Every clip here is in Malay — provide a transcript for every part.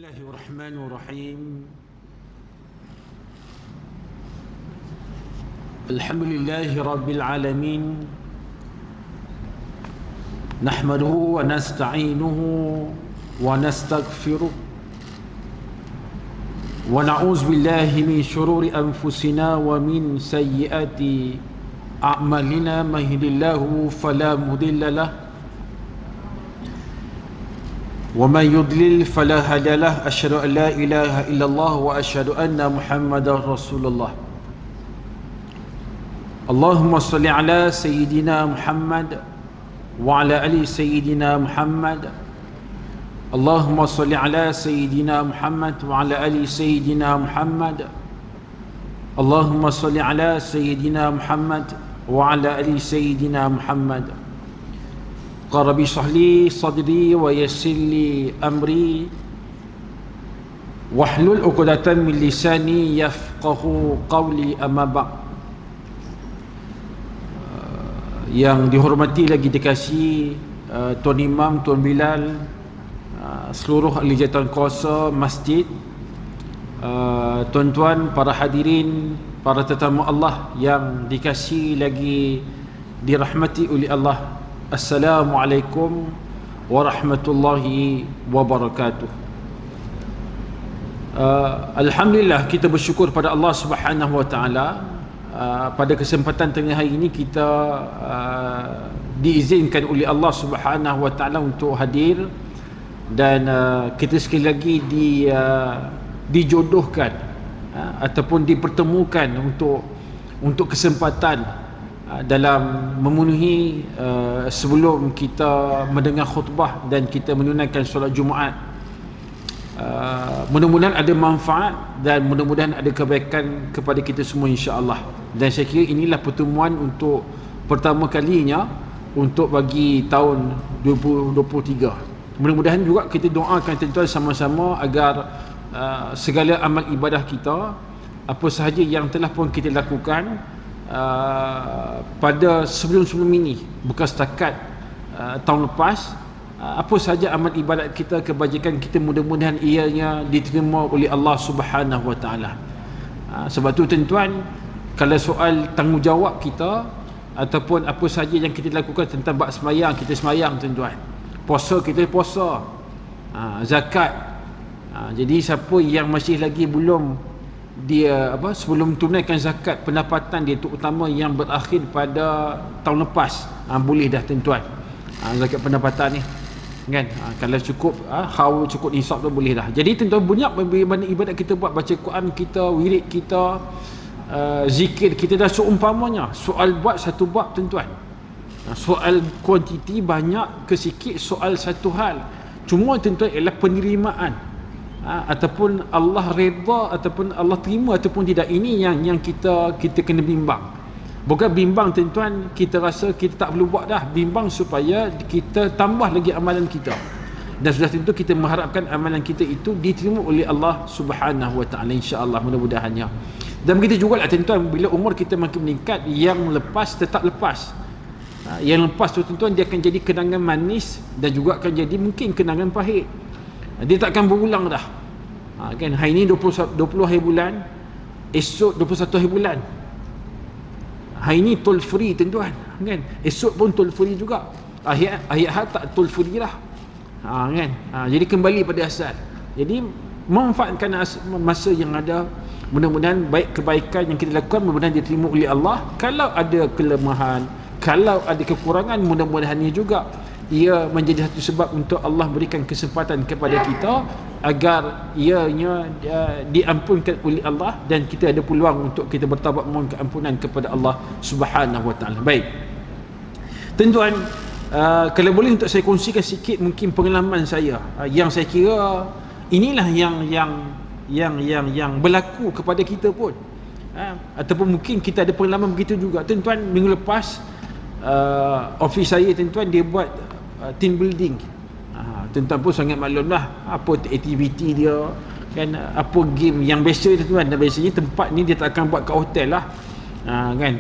Bismillahirrahmanirrahim. Alhamdulillahi rabbil alamin. Nahmaduhu wa nasta'inuhu wa nastaghfiruh wa na'udzu billahi min shururi anfusina wa min sayyiati a'malina. May yahdihillahu fala mudilla lahu ومن يضلل فلا هادي له. أشهد أن لا إله إلا الله وأشهد أن محمدا رسول الله. اللهم صل على سيدنا محمد وعلى آل سيدنا محمد. اللهم صل على سيدنا محمد وعلى آل سيدنا محمد. اللهم صل على سيدنا محمد وعلى آل سيدنا محمد. Rabbi shrah sadri wa yassir li amri wahlul 'uqdatan min lisani yafqahu qawli. Amma ba'd. Yang dihormati lagi dikasihi Tuan Imam, Tuan Bilal, seluruh ahli jawatan kuasa masjid, tuan-tuan, para hadirin, para tetamu Allah yang dikasihi lagi dirahmati oleh Allah. Assalamualaikum warahmatullahi wabarakatuh. Alhamdulillah, kita bersyukur pada Allah Subhanahu wa taala. Pada kesempatan tengah hari ini kita diizinkan oleh Allah Subhanahu wa taala untuk hadir, dan kita sekali lagi dijodohkan ataupun dipertemukan untuk kesempatan dalam memenuhi sebelum kita mendengar khutbah dan kita menunaikan solat Jumaat. Mudah-mudahan ada manfaat dan mudah-mudahan ada kebaikan kepada kita semua, insya-Allah. Dan saya kira inilah pertemuan untuk pertama kalinya untuk bagi tahun 2023. Mudah-mudahan juga kita doakan tuan-tuan sama-sama agar segala amal ibadah kita, apa sahaja yang telah pun kita lakukan pada sebelum-sebelum ini, bukan setakat tahun lepas, apa sahaja amal ibadat kita, kebajikan kita, mudah-mudahan ianya diterima oleh Allah Subhanahu wa taala. Sebab tu tuan-tuan, kalau soal tanggungjawab kita ataupun apa sahaja yang kita lakukan tentang bab sembahyang, kita sembahyang tuan-tuan. Puasa, kita puasa. Zakat. Jadi siapa yang masih lagi belum sebelum tunaikan zakat pendapatan dia, terutama yang berakhir pada tahun lepas, boleh dah tuan-tuan, zakat pendapatan ni kan, kalau cukup haul, cukup nisab tu boleh dah. Jadi tuan-tuan, banyak ibadat kita buat, baca Quran kita, wirid kita, zikir kita, dah seumpamanya soal buat satu bab tuan-tuan. Soal kuantiti banyak ke sikit, soal satu hal, cuma tuan-tuan ialah penerimaan, ataupun Allah redha ataupun Allah terima ataupun tidak. Ini yang kita kena bimbang. Bukan bimbang tuan-tuan kita rasa kita tak perlu buat dah, bimbang supaya kita tambah lagi amalan kita, dan sudah tentu kita mengharapkan amalan kita itu diterima oleh Allah Subhanahu wa taala, insya-Allah, mudah-mudahannya. Dan begitu juga lah tuan-tuan, bila umur kita makin meningkat, yang lepas tetap lepas. Yang lepas tu tuan-tuan, dia akan jadi kenangan manis dan juga akan jadi mungkin kenangan pahit. Dia takkan berulang dah. Kan, hari ni 20 hari bulan, esok 21 hari bulan. Hari ni toll free tuan-tuan, kan? Esok pun toll free juga. Akhir tak toll free dah. Kan? Jadi kembali pada asal. Jadi memanfaatkan masa yang ada. Mudah-mudahan baik kebaikan yang kita lakukan, mudah-mudahan diterima oleh Allah. Kalau ada kelemahan, kalau ada kekurangan, mudah-mudahannya juga ia menjadi satu sebab untuk Allah berikan kesempatan kepada kita agar ianya diampunkan oleh Allah, dan kita ada peluang untuk kita bertaubat mohon keampunan kepada Allah Subhanahu wa taala. Baik. Tuan-tuan, kalau boleh untuk saya kongsikan sikit mungkin pengalaman saya, yang saya kira inilah yang berlaku kepada kita pun. Ataupun mungkin kita ada pengalaman begitu juga. Tuan-tuan, minggu lepas office saya tuan-tuan, dia buat team building. Tuan-tuan pun sangat maklum lah apa aktiviti dia kan, apa game yang biasa tuan-tuan. Dan biasanya tempat ni dia tak akan buat kat hotel lah, kan.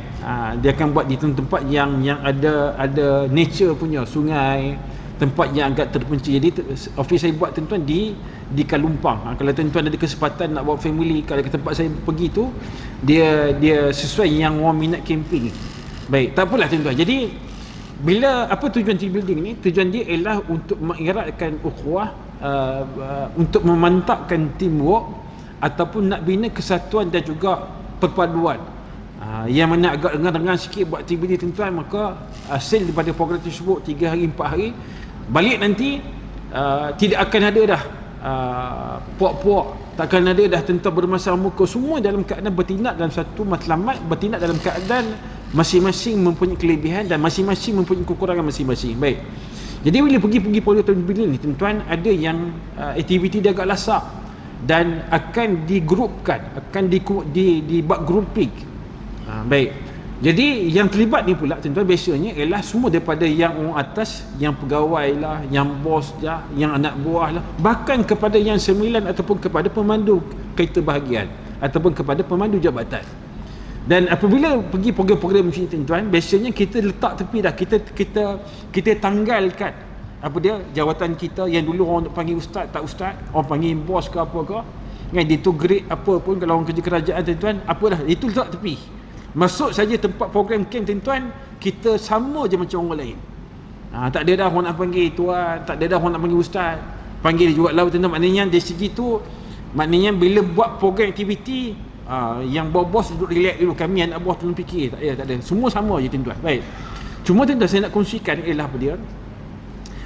Dia akan buat di tempat yang ada nature punya, sungai, tempat yang agak terpencil. Jadi office saya buat tuan-tuan di di Kalumpang. Kalau tuan-tuan ada kesempatan nak bawa family kalau ke tempat saya pergi tu, dia sesuai yang orang minat camping. Baik, tak apalah tuan-tuan. Jadi bila apa tujuan team building ni? Tujuan dia ialah untuk mengeratkan ukhuwah, untuk memantapkan teamwork ataupun nak bina kesatuan dan juga perpaduan. Yang mana agak rengan-rengan sikit buat team building tuan-tuan, maka hasil daripada program tersebut 3 hari 4 hari balik nanti tidak akan ada dah puak-puak, takkan ada dah tentang bermasam muka, semua dalam keadaan bertindak dalam satu matlamat, bertindak dalam keadaan masing-masing mempunyai kelebihan dan masing-masing mempunyai kekurangan masing-masing. Baik, jadi bila pergi program team building ni tuan-tuan, ada yang aktiviti dia agak lasak dan akan digrupkan, akan dibuat grouping. Baik, jadi yang terlibat ni pula tuan-tuan biasanya ialah semua daripada yang orang atas, yang pegawai lah, yang bos lah, yang anak buah lah, bahkan kepada yang sembilan ataupun kepada pemandu kereta bahagian ataupun kepada pemandu jabatan. Dan apabila pergi program-program macam ni tuan-tuan, biasanya kita letak tepi dah, kita tanggalkan apa dia, jawatan kita yang dulu orang nak panggil ustaz, tak ustaz, orang panggil bos ke apa ke kan, dia tu grade apa pun, kalau orang kerja kerajaan tuan-tuan, apa dah, itu letak tepi. Masuk saja tempat program camp tuan-tuan, kita sama je macam orang lain. Tak ada dah orang nak panggil tuan, tak ada dah orang nak panggil ustaz, panggil juga lah tuan-tuan. Maknanya dari segi tu, maknanya bila buat program aktiviti, yang bos duduk relax dulu, kami anak buah tolong fikir, tak ada, semua sama je tuan-tuan. Baik, cuma tuan-tuan saya nak kongsikan ialah apa dia,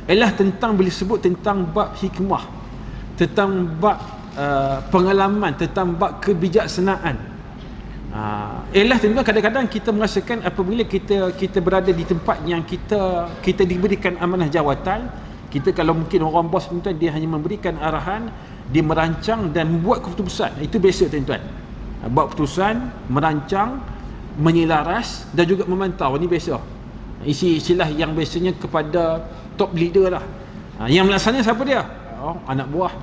ialah tentang bila sebut tentang bab hikmah, tentang bab pengalaman, tentang bab kebijaksanaan. Ialah tuan-tuan, kadang-kadang kita merasakan apabila kita berada di tempat yang kita diberikan amanah jawatan, kita kalau mungkin orang bos tuan-tuan, dia hanya memberikan arahan, dia merancang dan membuat keputusan. Itu biasa tuan-tuan, buat keputusan, merancang, menyelaras dan juga memantau. Ini biasa, istilah yang biasanya kepada top leader lah. Yang melaksana siapa dia? Anak buah.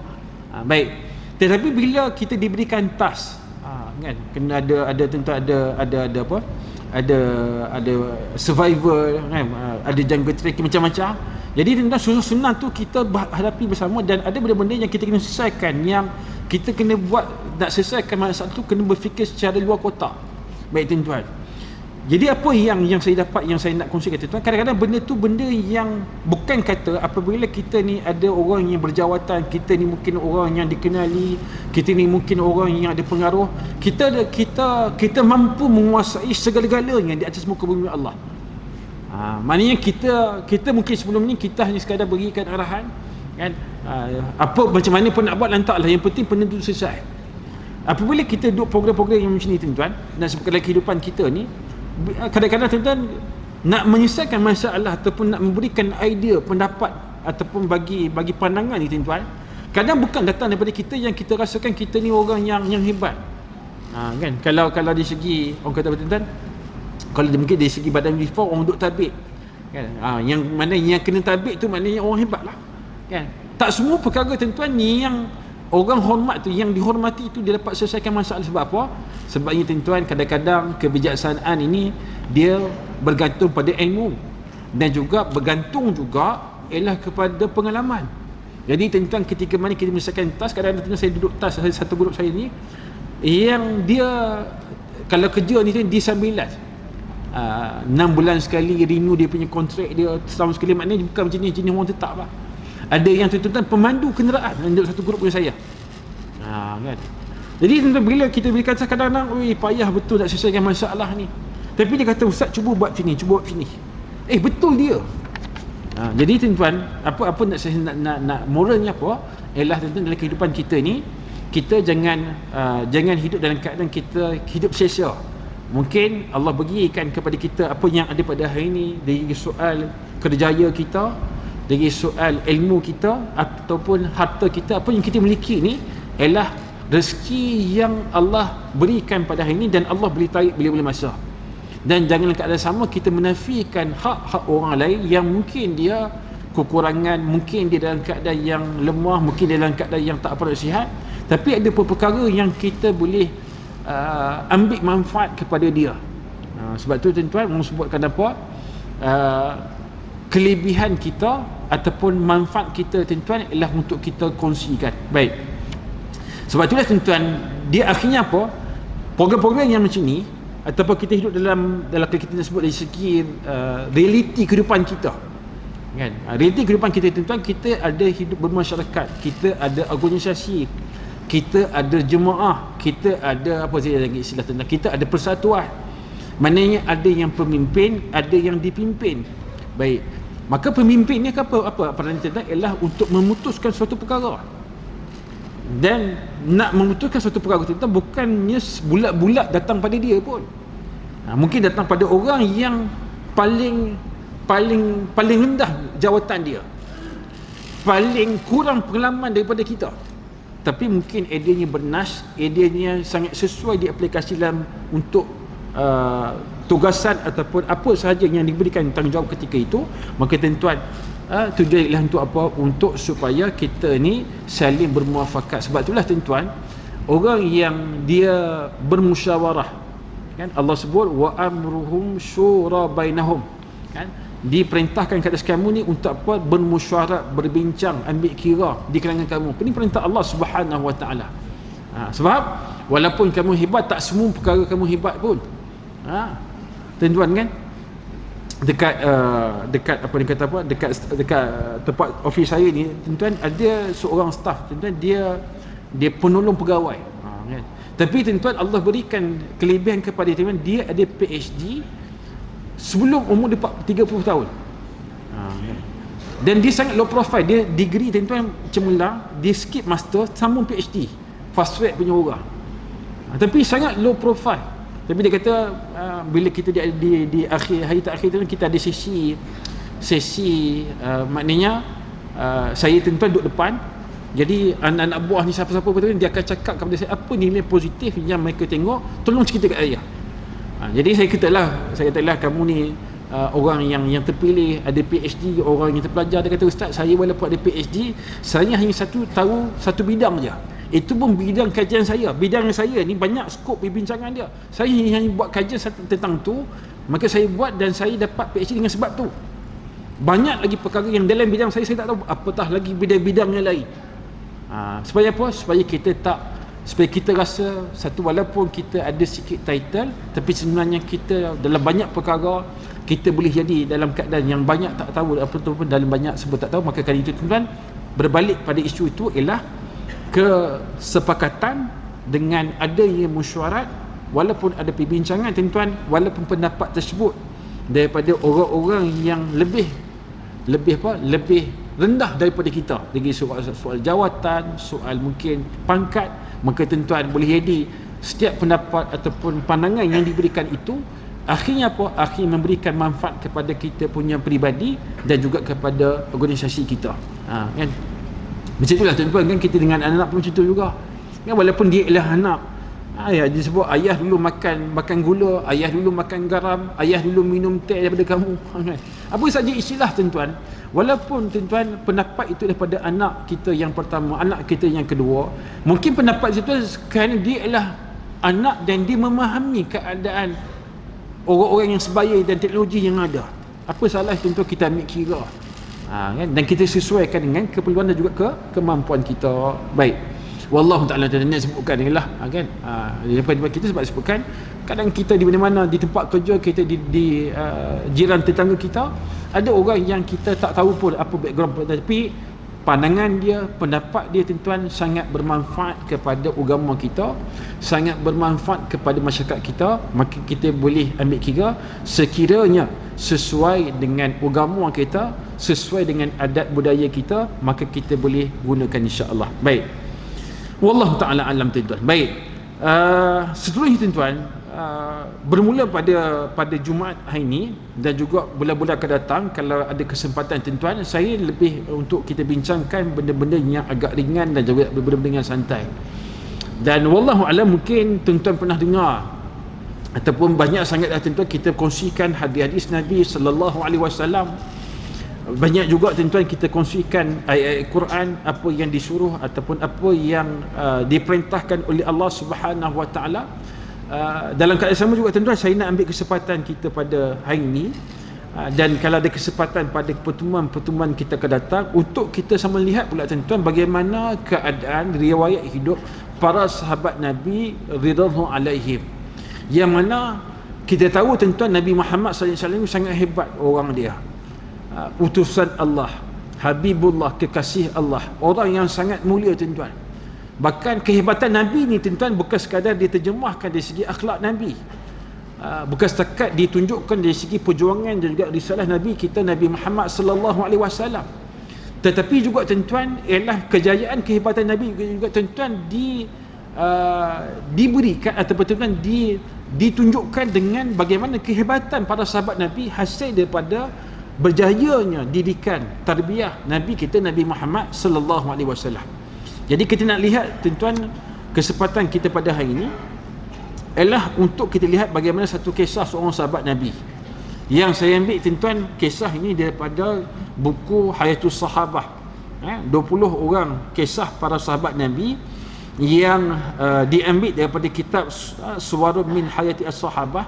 Baik, tetapi bila kita diberikan task, kan kena ada tuan-tuan, ada apa, ada survivor kan, ada jungle trekking, macam-macam. Jadi tuan-tuan, sunnah tu kita hadapi bersama, dan ada benda-benda yang kita kena selesaikan, yang kita kena buat, nak selesaikan masalah tu kena berfikir secara luar kotak. Baik tuan-tuan, jadi apa yang saya dapat, yang saya nak kongsikan tuan-tuan, kadang-kadang benda tu benda yang bukan kata apabila kita ni ada orang yang berjawatan, kita ni mungkin orang yang dikenali, kita ni mungkin orang yang ada pengaruh, kita mampu menguasai segala-galanya di atas muka bumi Allah. Maknanya kita mungkin sebelum ni kita hanya sekadar berikan arahan kan, apa macam mana pun nak buat, lantaklah, yang penting benda tu selesai. Apabila kita duduk program-program yang macam ni tuan-tuan, dan sebab kehidupan kita ni, kadang-kadang tuan-tuan nak menyelesaikan masalah ataupun nak memberikan idea, pendapat ataupun bagi pandangan ni tuan-tuan, kadang bukan datang daripada kita yang kita rasakan kita ni orang yang hebat. Kan, kalau dari segi orang kata tuan-tuan, kalau mungkin dari segi badan uniform orang duduk tabik kan, yang mana yang kena tabik tu maknanya orang hebat lah kan. Tak semua perkara tuan-tuan ni yang orang hormat tu, yang dihormati itu dia dapat selesaikan masalah. Sebab apa? Sebabnya tuan-tuan, kadang-kadang kebijaksanaan ini dia bergantung pada ilmu, dan juga bergantung juga ialah kepada pengalaman. Jadi tuan-tuan, ketika mana kita menyelesaikan task, kadang-kadang saya duduk task satu grup saya ni, yang dia kalau kerja ni dia sambilan 6 bulan sekali renew dia punya kontrak dia, setahun sekali, maknanya bukan jenis orang tetap lah. Ada yang tuan-tuan pemandu kenderaan dalam satu grup dengan saya. Kan. Jadi tuan-tuan, bila kita berikan kadang-kadang, payah betul nak selesaikan masalah ni. Tapi dia kata, ustaz cuba buat sini, cuba buat sini. Betul dia. Jadi tuan-tuan, apa nak moralnya apa? Ialah tuan-tuan, dalam kehidupan kita ni, kita jangan hidup dalam keadaan kita hidup sia-sia. Mungkin Allah berikan kepada kita apa yang ada pada hari ini, dari soal kerjaya kita, dari soal ilmu kita ataupun harta kita, apa yang kita miliki ni ialah rezeki yang Allah berikan pada hari ini, dan Allah boleh tarik bila-bila masa. Dan jangan keadaan sama kita menafikan hak-hak orang lain yang mungkin dia kekurangan, mungkin dia dalam keadaan yang lemah, mungkin dia dalam keadaan yang tak apa sihat, tapi ada perkara yang kita boleh ambil manfaat kepada dia. Sebab tu tuan-tuan, orang sebutkan apa, kelebihan kita ataupun manfaat kita tuan-tuan ialah untuk kita kongsikan. Baik, sebab itulah tuan-tuan, dia akhirnya apa, program-program yang macam ni ataupun kita hidup dalam kita sebut dari segi realiti kehidupan kita kan. Realiti kehidupan kita tuan-tuan, kita ada hidup bermasyarakat, kita ada organisasi, kita ada jemaah, kita ada apa saja lagi istilah tuan-tuan, kita ada persatuan. Maknanya ada yang pemimpin, ada yang dipimpin. Baik, maka pemimpin ni apa peranan tuan-tuan ialah untuk memutuskan suatu perkara. Dan nak memutuskan suatu perkara tuan-tuan bukannya bulat-bulat datang pada dia pun. Mungkin datang pada orang yang paling rendah jawatan dia, paling kurang pengalaman daripada kita, tapi mungkin idenya bernas, idenya sangat sesuai diaplikasi dalam untuk tugasan ataupun apa sahaja yang diberikan tanggungjawab ketika itu. Maka tuan-tuan, tujuan ialah untuk apa? Untuk supaya kita ni saling bermuafakat. Sebab itulah tuan-tuan, orang yang dia bermusyawarah kan, Allah sebut wa amruhum syura bainahum kan, diperintahkan ke atas kamu ni untuk apa? Bermusyawarah, berbincang, ambil kira di kalangan kamu. Ini perintah Allah Subhanahu Wa Taala. Sebab walaupun kamu hebat, tak semua perkara kamu hebat pun. Tuan-tuan kan, dekat apa dia kata apa, dekat tempat office saya ni tuan-tuan, ada seorang staff tuan-tuan, dia penolong pegawai kan. Tapi tuan-tuan, Allah berikan kelebihan kepada dia, dia ada PhD sebelum umur dia 30 tahun. Dan dia sangat low profile, dia degree tuan-tuan cemerlang, dia skip master, sambung PhD, fast track punya orang. Tapi sangat low profile. Tapi dia kata bila kita di akhir hari terakhir tu kita ada sesi maknanya saya tuan-tuan duduk depan. Jadi anak-anak buah ni siapa-siapa betul, dia akan cakap kepada saya apa nilai positif yang mereka tengok, tolong cerita kat saya. Jadi saya katalah kamu ni orang yang terpilih, ada PhD, orang yang terpelajar. Dia kata, Ustaz, saya walaupun ada PhD, saya hanya tahu satu bidang je. Itu pun bidang kajian saya. Bidang saya ni banyak skop perbincangan dia. Saya hanya buat kajian tentang tu, maka saya buat dan saya dapat PhD dengan sebab tu. Banyak lagi perkara yang dalam bidang saya tak tahu, apatah lagi bidang-bidang yang lain. Supaya apa? Supaya kita rasa satu, walaupun kita ada sikit title, tapi sebenarnya kita dalam banyak perkara kita boleh jadi dalam keadaan yang banyak tak tahu apa-apa, dalam banyak sebut tak tahu. Maka kali itu tuan-tuan, berbalik pada isu itu ialah kesepakatan dengan adanya mesyuarat, walaupun ada perbincangan tuan-tuan, walaupun pendapat tersebut daripada orang-orang yang lebih rendah daripada kita, dari soal jawatan, soal mungkin pangkat, maka tuan-tuan boleh jadi setiap pendapat ataupun pandangan yang diberikan itu akhirnya apa? Akhirnya memberikan manfaat kepada kita punya peribadi dan juga kepada organisasi kita. Kan? Macam itulah tuan-tuan kan, kita dengan anak pun macam tu juga. Kan, walaupun dia ialah anak, dia sebut ayah dulu makan gula, ayah dulu makan garam, ayah dulu minum teh daripada kamu. Kan? Apa saja istilah tuan-tuan, walaupun tuan-tuan pendapat itu daripada anak kita yang pertama, anak kita yang kedua, mungkin pendapat itu kerana dia ialah anak dan dia memahami keadaan orang-orang yang sebaya dan teknologi yang ada. Apa salah tuan-tuan kita ambil kira, kan? Dan kita sesuaikan dengan keperluan dan juga kemampuan kita. Baik, wallahu ta'ala nak sebutkan ialah kan, daripada kita sebab sebutkan kadang kita di mana-mana, di tempat kerja kita, di jiran tetangga kita, ada orang yang kita tak tahu pun apa background, tapi pandangan dia, pendapat dia tuan-tuan sangat bermanfaat kepada agama kita, sangat bermanfaat kepada masyarakat kita. Maka kita boleh ambil kira sekiranya sesuai dengan agama kita, sesuai dengan adat budaya kita, maka kita boleh gunakan insya-Allah. Baik, wallahu taala alam tuan-tuan. Baik, seterusnya tuan-tuan, bermula pada Jumaat hari ini dan juga bulan-bulan akan datang, kalau ada kesempatan tuan-tuan, saya lebih untuk kita bincangkan benda-benda yang agak ringan dan juga benda-benda yang santai. Dan wallahu alam, mungkin tuan-tuan pernah dengar ataupun banyak sangat tuan-tuan kita kongsikan hadis-hadis Nabi sallallahu alaihi wasallam. Banyak juga tuan-tuan kita kongsikan ayat-ayat Quran, apa yang disuruh ataupun apa yang diperintahkan oleh Allah Subhanahu Wa Taala. Dalam keadaan sama juga tuan-tuan, saya nak ambil kesempatan kita pada hari ini Dan kalau ada kesempatan pada pertemuan-pertemuan kita akan datang, untuk kita sama lihat pula tuan-tuan bagaimana keadaan riwayat hidup para sahabat Nabi ridhanu alaihim, yang mana kita tahu tuan-tuan Nabi Muhammad SAW sangat hebat orang dia, utusan Allah, Habibullah, kekasih Allah, orang yang sangat mulia tuan-tuan. Bahkan kehebatan Nabi ni tuan-tuan bukan sekadar diterjemahkan dari segi akhlak Nabi, bukan setakat ditunjukkan dari segi perjuangan dan juga risalah Nabi kita Nabi Muhammad sallallahu alaihi wasallam, tetapi juga tuan-tuan ialah kejayaan kehebatan Nabi juga tuan-tuan diberikan atau tuan-tuan ditunjukkan dengan bagaimana kehebatan para sahabat Nabi hasil daripada berjayanya didikan tarbiyah Nabi kita Nabi Muhammad sallallahu alaihi wasallam. Jadi kita nak lihat tuan-tuan, kesempatan kita pada hari ini ialah untuk kita lihat bagaimana satu kisah seorang sahabat Nabi, yang saya ambil tuan-tuan kisah ini daripada buku Hayatus Sahabah, 20 orang kisah para sahabat Nabi yang diambil daripada kitab Suwarun min Hayati As-Sahabah,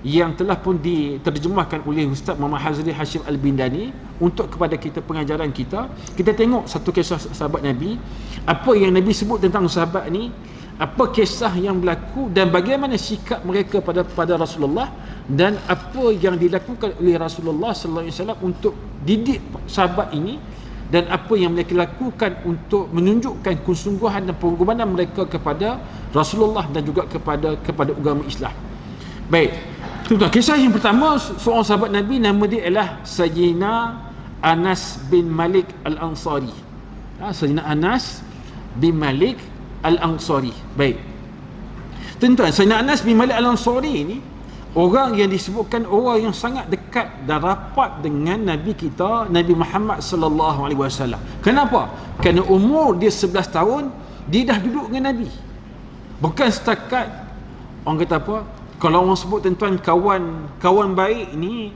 yang telah pun diterjemahkan oleh Ustaz Muhammad Hazri Hashim Al-Bindani untuk kepada kita pengajaran kita. Kita tengok satu kisah sahabat Nabi, apa yang Nabi sebut tentang sahabat ni, apa kisah yang berlaku dan bagaimana sikap mereka pada Rasulullah, dan apa yang dilakukan oleh Rasulullah sallallahu alaihi wasallam untuk didik sahabat ini, dan apa yang mereka lakukan untuk menunjukkan kesungguhan dan pengorbanan mereka kepada Rasulullah dan juga kepada agama Islam. Baik, tuan-tuan, kisah yang pertama seorang sahabat Nabi, nama dia ialah Sayyidina Anas bin Malik Al-Ansari. Sayyidina Anas bin Malik Al-Ansari. Baik, tuan-tuan, Sayyidina Anas bin Malik Al-Ansari ini orang yang disebutkan orang yang sangat dekat dan rapat dengan Nabi kita Nabi Muhammad sallallahu alaihi wasallam. Kenapa? Kerana umur dia 11 tahun dia dah duduk dengan Nabi. Bukan setakat orang kata apa, kalau orang sebut tuan-tuan kawan baik ni,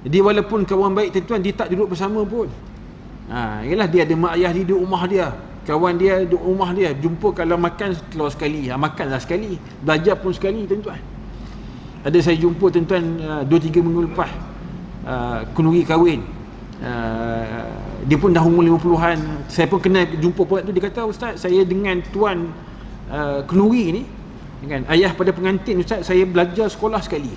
dia walaupun kawan baik tuan-tuan dia tak duduk bersama pun. Yalah, dia ada mak ayah dia duduk rumah dia, kawan dia duduk rumah dia, jumpa kalau makan keluar sekali, makanlah sekali, belajar pun sekali tuan-tuan. Ada saya jumpa tuan-tuan 2-3 minggu lepas, kenduri kahwin, dia pun dah umur 50-an. Saya pun kena jumpa pula tu, dia kata, "Ustaz, saya dengan tuan kenduri ni, kan, ayah pada pengantin Ustaz, saya belajar sekolah sekali,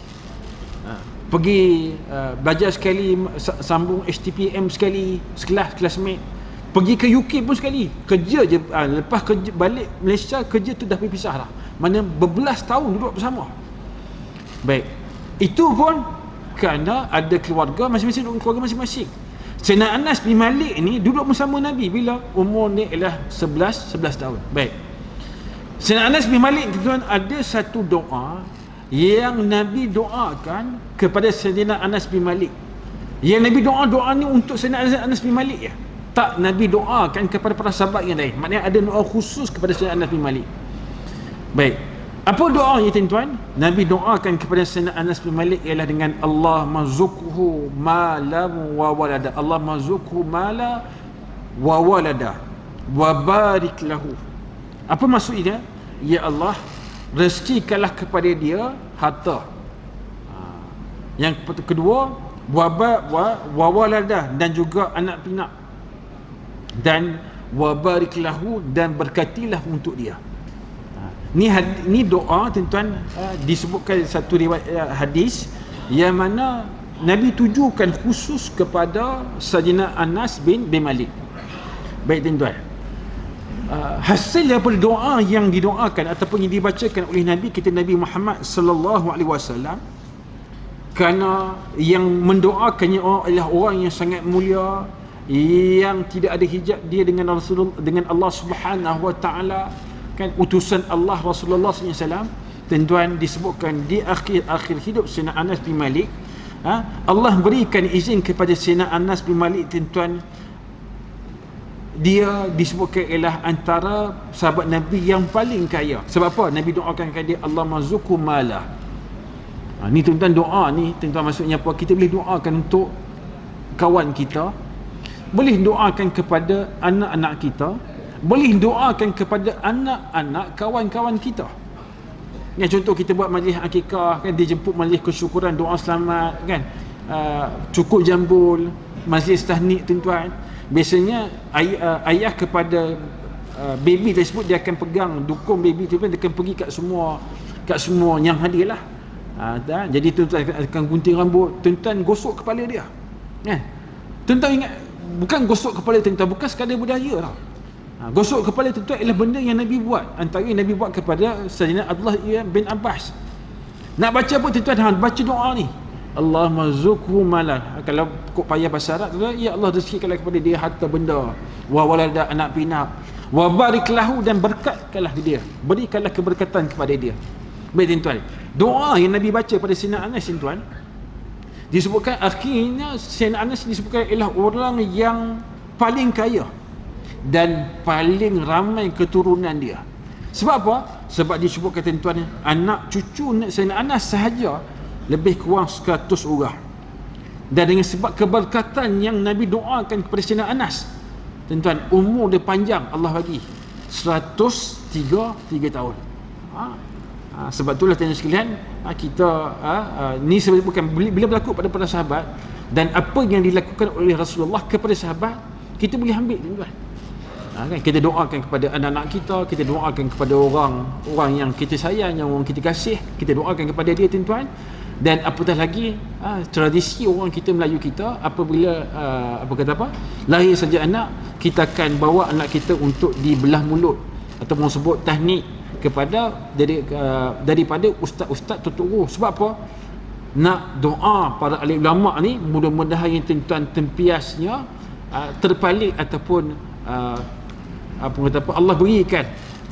pergi belajar sekali, sambung STPM sekali, sekelas classmate, pergi ke UK pun sekali, kerja je, lepas kerja balik Malaysia, kerja tu dah berpisah lah, mana berbelas tahun duduk bersama." Baik, itu pun kerana ada keluarga masing-masing, duduk keluarga masing-masing. Sayyidina Anas bin Malik ni duduk bersama Nabi bila umur ni ialah 11 tahun. Baik, Sayyidina Anas bin Malik tuan-tuan, ada satu doa yang Nabi doakan kepada Sayyidina Anas bin Malik. Yang Nabi doa ni untuk Sayyidina Anas bin Malik ya. Tak Nabi doakan kepada para sahabat yang lain. Maknanya ada doa khusus kepada Sayyidina Anas bin Malik. Baik, apa doanya tuan-tuan? Nabi doakan kepada Sayyidina Anas bin Malik ialah dengan Allah mazukhu malam wa walada. Allah mazukhu mala wa walada wa barik lahu. Apa maksudnya? Ya Allah, rezekikanlah kepada dia harta. Yang kedua, wa walada, dan juga anak pinak, dan wa barik lahu, dan berkatilah untuk dia. Ni doa tuan-tuan, disebutkan satu riwayat hadis yang mana Nabi tujukan khusus kepada Sayyidina Anas bin Malik. Baik tuan-tuan, hasil daripada doa yang didoakan ataupun yang dibacakan oleh Nabi kita Nabi Muhammad sallallahu alaihi wasallam, kerana yang mendoakannya adalah orang yang sangat mulia, yang tidak ada hijab dia dengan Rasulullah, dengan Allah Subhanahu wa taala, kan, utusan Allah Rasulullah SAW. Tuan-tuan, disebutkan di akhir hidup Sayyidina Anas bin Malik, Allah berikan izin kepada Sayyidina Anas bin Malik tuan-tuan, dia disebutkan ialah antara sahabat Nabi yang paling kaya. Sebab apa? Nabi doakan kepada dia, Allah mazuku mala. Ni tuan-tuan, doa ni tuan-tuan maksudnya apa? Kita boleh doakan untuk kawan kita, boleh doakan kepada anak-anak kita, boleh doakan kepada anak-anak kawan-kawan kita. Ya, contoh kita buat majlis akikah, kan, dia jemput majlis kesyukuran, doa selamat, kan, cukur jambul, majlis tahnik tuan-tuan, biasanya ayah kepada baby tersebut dia akan pegang dukung baby tu, dia akan pergi kat semua yang hadir lah. Jadi tuan-tuan akan gunting rambut, tuan-tuan gosok kepala dia, kan? Tuan-tuan ingat, bukan gosok kepala tuan-tuan, bukan sekadar budaya tau. Gosok kepala tuan-tuan ialah benda yang Nabi buat. Antara yang Nabi buat kepada Sayyidina Abdullah bin Abbas. Nak baca apa tuan-tuan? Baca doa ni, Allahumma zukhu malah. Kalau kok payah bahasa Arab tu, ya Allah rezekikanlah kepada dia harta benda, wa walada, anak pinak, wa barik lahu, dan berkatkanlah dia, berikanlah keberkatan kepada dia. Baik tuan-tuan, doa yang Nabi baca pada Sayyidina Anas tuan-tuan, disebutkan akhirnya Sayyidina Anas disebutkan ialah orang yang paling kaya dan paling ramai keturunan dia. Sebab apa? Sebab disebutkan tuan-tuan, anak cucu Sayyidina Anas sahaja lebih kurang 100 orang. Dan dengan sebab keberkatan yang Nabi doakan kepada Sayyidina Anas, tuan-tuan, umur dia panjang, Allah bagi 103 tahun. Sebab itulah tuan-tuan sekalian, kita ni bukan bila berlaku pada para sahabat, dan apa yang dilakukan oleh Rasulullah kepada sahabat, kita boleh ambil tuan-tuan. Kan? Kita doakan kepada anak-anak kita doakan kepada orang yang kita sayang, yang orang kita kasih, kita doakan kepada dia tuan-tuan. Dan apatah lagi tradisi orang kita, Melayu kita, apabila lahir saja anak, kita akan bawa anak kita untuk dibelah mulut ataupun sebut tahnik kepada daripada ustaz-ustaz tuturu. Sebab apa? Nak doa para ahli ulama ni, mudah-mudahan yang tuan-tuan tempiasnya terpaling ataupun Allah berikan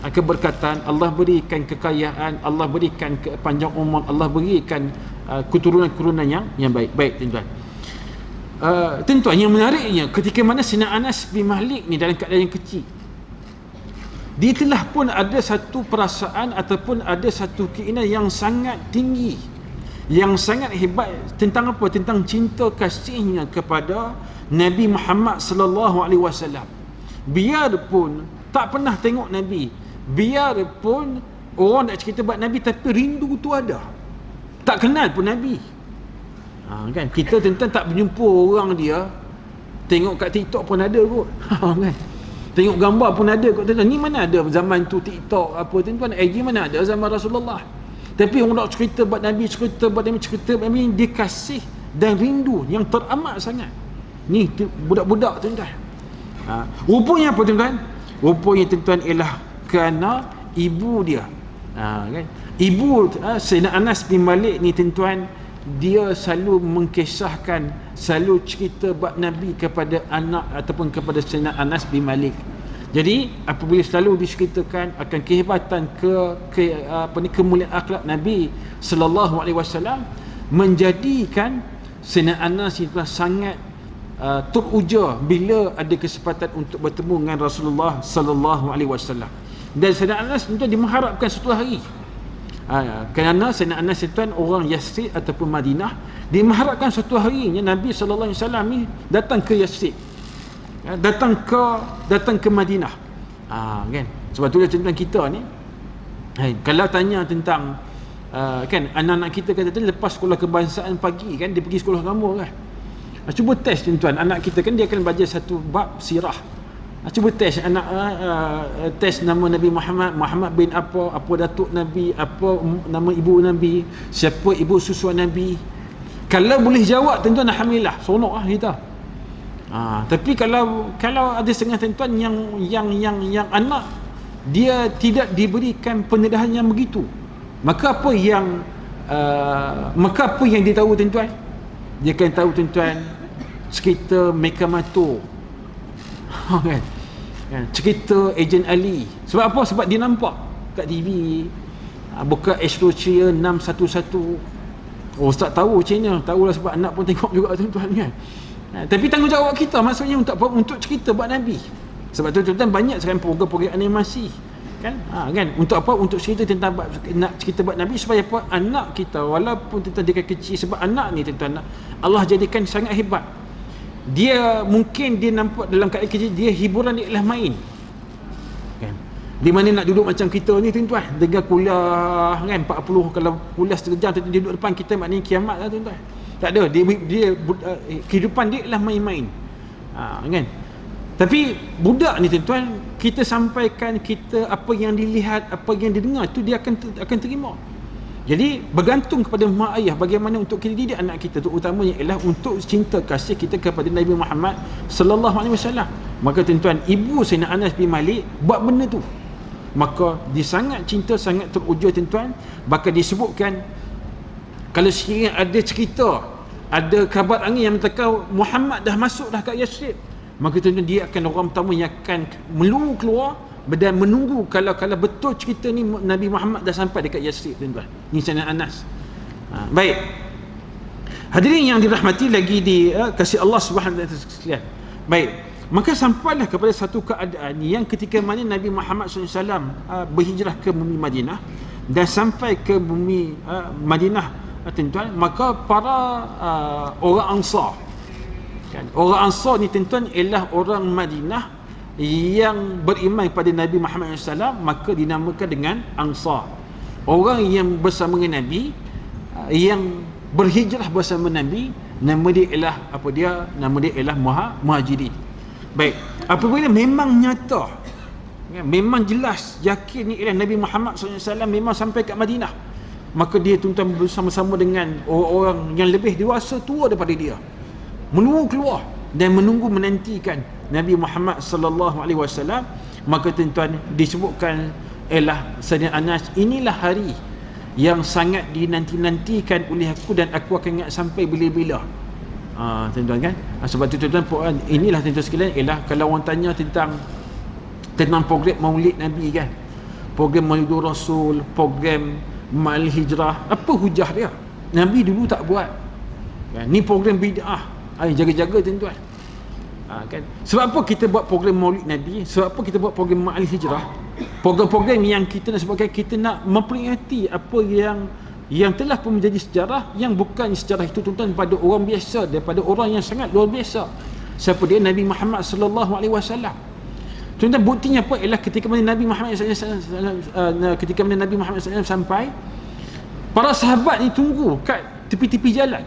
keberkatan, Allah berikan kekayaan, Allah berikan panjang umur, Allah berikan keturunan-keturunan yang baik. Baik tuan-tuan, tuan-tuan, yang menariknya, ketika mana Sayyidina Anas bin Malik ni dalam keadaan yang kecil, dia telah pun ada satu perasaan ataupun ada satu keinginan yang sangat tinggi, yang sangat hebat tentang apa? Tentang cinta kasihnya kepada Nabi Muhammad sallallahu alaihi wasallam. Biarpun tak pernah tengok Nabi, biarpun orang nak cerita buat Nabi, tapi rindu tu ada. Tak kenal pun Nabi. Kan? Kita tuan-tuan tak berjumpa orang dia, tengok kat TikTok pun ada kot. Kan? Tengok gambar pun ada kot tuan-tuan. Ni mana ada zaman tu TikTok apa tuan-tuan, IG mana ada zaman Rasulullah. Tapi orang nak cerita buat Nabi, cerita buat Nabi, dia kasih dan rindu yang teramat sangat. Ni budak-budak tuan-tuan. Rupanya apa tuan-tuan? Rupanya tuan-tuan ialah kerana ibu dia. Kan? Ibu Sayyidina Anas bin Malik ni tuan-tuan, dia selalu mengkisahkan, selalu cerita buat Nabi kepada anak ataupun kepada Sayyidina Anas bin Malik. Jadi apabila selalu diceritakan akan kehebatan kemuliaan akhlak Nabi sallallahu alaihi wasallam, menjadikan Sayyidina Anas itu sangat teruja bila ada kesempatan untuk bertemu dengan Rasulullah sallallahu alaihi wasallam. Dan Sayyidina Anas itu diharapkan satu hari, kerana Sayyidina Anas itu orang Yasrib ataupun Madinah, dia mengharapkan satu harinya Nabi sallallahu alaihi wasallam ni datang ke Yasrib, datang ke Madinah. Kan? Sebab tu tuan-tuan kita ni, kalau tanya tentang kan anak-anak kita kata tadi lepas sekolah kebangsaan pagi kan, dia pergi sekolah agama kan. Cuba test tuan-tuan, anak kita kan dia akan belajar satu bab sirah. Cuba test anak, test nama Nabi Muhammad bin apa datuk Nabi, apa nama ibu Nabi, siapa ibu susuan Nabi. Kalau boleh jawab tuan-tuan, alhamdulillah, seronok lah kita. Tapi kalau ada setengah tuan-tuan yang anak dia tidak diberikan pendedahan yang begitu, maka apa yang dia tahu tuan-tuan? Dia akan tahu tuan-tuan cerita Mekamato, kan? Cerita Ejen Ali. Sebab apa? Sebab dia nampak kat TV, buka Astro-Cia 611. Ustaz tahu Cina, tahulah sebab anak pun tengok juga tuan-tuan kan. Tapi tanggungjawab kita maksudnya untuk cerita buat Nabi. Sebab tu tuan-tuan banyak sekarang program-program animasi kan, kan, untuk apa? Untuk cerita tentang nak cerita buat Nabi, supaya apa? Anak kita walaupun tuan-tuan dia kecil, sebab anak ni tuan-tuan Allah jadikan sangat hebat. Dia mungkin dia nampak dalam keadaan kecil, dia hiburan dia ialah main kan. Di mana nak duduk macam kita ni tuan-tuan, dengar kuliah kan 40, kalau kuliah setengah jam tuan-tuan duduk depan kita, maknanya kiamat lah tuan-tuan. Tak ada. Kehidupan dia ialah main-main. Kan? Tapi budak ni tuan-tuan, kita sampaikan kita apa yang dilihat, apa yang didengar tu dia akan terima. Jadi bergantung kepada mak ayah bagaimana untuk kita didik anak kita, terutamanya ialah untuk cinta kasih kita kepada Nabi Muhammad sallallahu alaihi wasallam. Maka tuan-tuan, ibu Sayyidina Anas bin Malik buat benda tu. Maka dia sangat cinta, sangat teruja tuan-tuan. Bahkan disebutkan kalau sekiranya ada cerita, ada kabar angin yang mengatakan Muhammad dah masuk dah kat Yathrib, maka tuan-tuan dia akan orang pertama yang akan meluru keluar dan menunggu kalau betul cerita ni Nabi Muhammad dah sampai dekat Yathrib tuan-tuan. Ni Sayyidina Anas. Baik. Hadirin yang dirahmati lagi kasih Allah Subhanahu wa taala sekalian. Baik. Maka sampailah kepada satu keadaan yang ketika mana Nabi Muhammad SAW berhijrah ke bumi Madinah dan sampai ke bumi Madinah tuan-tuan, maka para orang Ansar, kan, orang Ansar ni tuan-tuan ialah orang Madinah yang beriman pada Nabi Muhammad SAW, maka dinamakan dengan Ansar. Orang yang bersama dengan Nabi, yang berhijrah bersama Nabi, nama dia ialah apa dia? Nama dia ialah Muhajirin. Baik, apabila memang nyata, memang jelas, yakin ni ialah Nabi Muhammad SAW memang sampai kat Madinah, maka dia tuan-tuan bersama-sama dengan orang-orang yang lebih dewasa, tua daripada dia, menunggu keluar dan menunggu menantikan Nabi Muhammad sallallahu alaihi wasallam. Maka tuan-tuan disebutkan ialah Sayyidina Anas, inilah hari yang sangat dinanti-nantikan oleh aku dan aku akan ingat sampai bila-bila. Tuan-tuan kan, sebab tu tuan-tuan, inilah tuan-tuan sekalian ialah kalau orang tanya tentang program Maulid Nabi kan, program Maulidur Rasul, program Ma'al Hijrah, apa hujah dia? Nabi dulu tak buat kan? Ni program bid'ah. Jaga-jaga tuan-tuan. Kan? Sebab apa kita buat program Maulid Nabi? Sebab apa kita buat program Ma'al Hijrah? Program-program yang kita nak sebutkan, kita nak memperingati apa yang telah pun menjadi sejarah, yang bukan sejarah itu tuan-tuan pada orang biasa, daripada orang yang sangat luar biasa. Siapa dia? Nabi Muhammad sallallahu alaihi wasallam. Tuan-tuan, buktinya apa? Ialah ketika mana Nabi Muhammad SAW sampai, para sahabat ni tunggu kat tepi-tepi jalan.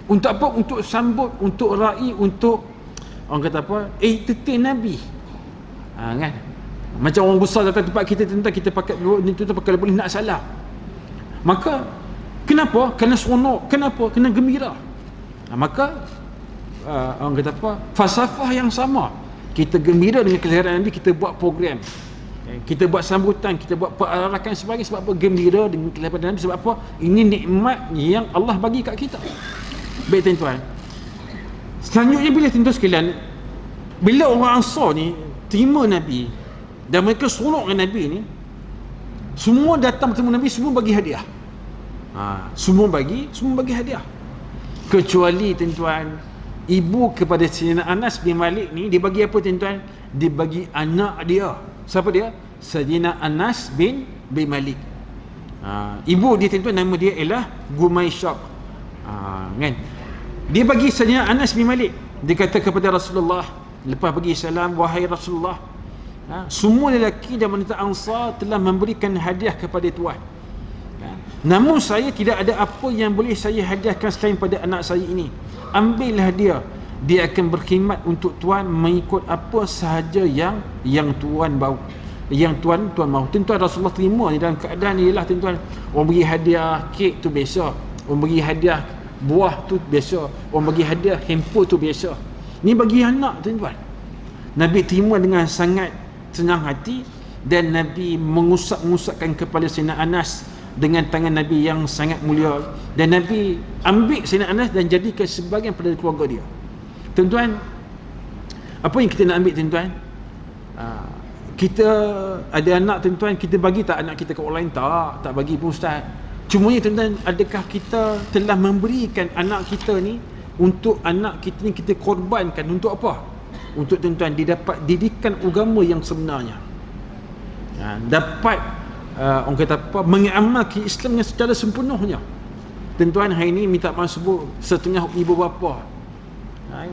Untuk apa? Untuk sambut, untuk raih, untuk orang kata apa? Entertain Nabi. Kan? Macam orang besar datang tempat kita, tuan-tuan, kita pakai kalau boleh nak salam. Maka kenapa? Kena seronok. Kenapa? Kena gembira. Maka orang kata apa? Falsafah yang sama. Kita gembira dengan kelahiran Nabi, kita buat program, kita buat sambutan, kita buat perarakan sebagainya. Sebab apa? Gembira dengan kelahiran Nabi. Sebab apa? Ini nikmat yang Allah bagi kat kita. Baik tuan-tuan, selanjutnya bila tuan-tuan sekalian, bila orang Ansar ni terima Nabi dan mereka seronok dengan Nabi ni, semua datang bertemu Nabi, semua bagi hadiah. Semua bagi hadiah. Kecuali tuan-tuan, ibu kepada Sayyidina Anas bin Malik ni, dia bagi apa tuan-tuan? Dia bagi anak dia. Siapa dia? Sayyidina Anas bin Malik. Ibu dia tuan-tuan, nama dia ialah Gumaisyah. Kan? Dia bagi Sayyidina Anas bin Malik. Dia kata kepada Rasulullah lepas bagi salam, wahai Rasulullah, semua lelaki dan wanita Ansar telah memberikan hadiah kepada tuan. Namun saya tidak ada apa yang boleh saya hadiahkan selain pada anak saya ini. Ambillah dia akan berkhidmat untuk tuan mengikut apa sahaja yang tuan bau, yang tuan mahu. Tuan Rasulullah terima ni dalam keadaan ni ialah tuan-tuan, orang bagi hadiah kek tu biasa, orang bagi hadiah buah tu biasa, orang bagi hadiah handphone tu biasa. Ni bagi anak tuan-tuan. Nabi terima dengan sangat senang hati, dan Nabi mengusap-ngusapkan kepala Sayyidina Anas dengan tangan Nabi yang sangat mulia, dan Nabi ambil Sayyidina Anas dan jadikan sebahagian pada keluarga dia. Tuan-tuan, apa yang kita nak ambil tuan-tuan? Kita ada anak tuan-tuan, kita bagi tak anak kita ke orang lain? Tak bagi pun ustaz. Cumanya tuan-tuan, adakah kita telah memberikan anak kita ni, untuk anak kita ni kita korbankan untuk apa? Untuk tuan-tuan dia dapat didikan agama yang sebenarnya, dapat orang kata apa, mengamalkan Islam dengan secara sempurna. Tuan-tuan, hari ni minta maaf sebut setengah ibu bapa,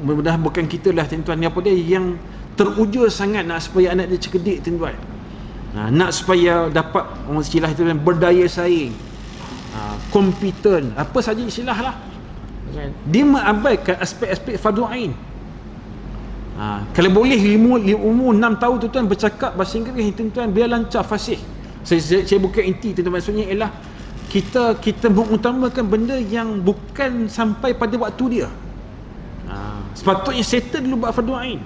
mudah-mudahan bukan kita lah tuan-tuan, apa dia yang teruja sangat nak supaya anak dia cerdik tuan-tuan, nak supaya dapat orang istilah itu berdaya saing, kompeten, apa saja istilah lah. Dia mengabaikan aspek-aspek fardu ain. Kalau boleh umur 6 tahun tuan-tuan bercakap bahasa Inggeris tuan-tuan biar lancar fasih. Saya bukan inti tuan-tuan, maksudnya ialah kita mengutamakan benda yang bukan sampai pada waktu dia. Sepatutnya settle dulu buat fardu ain.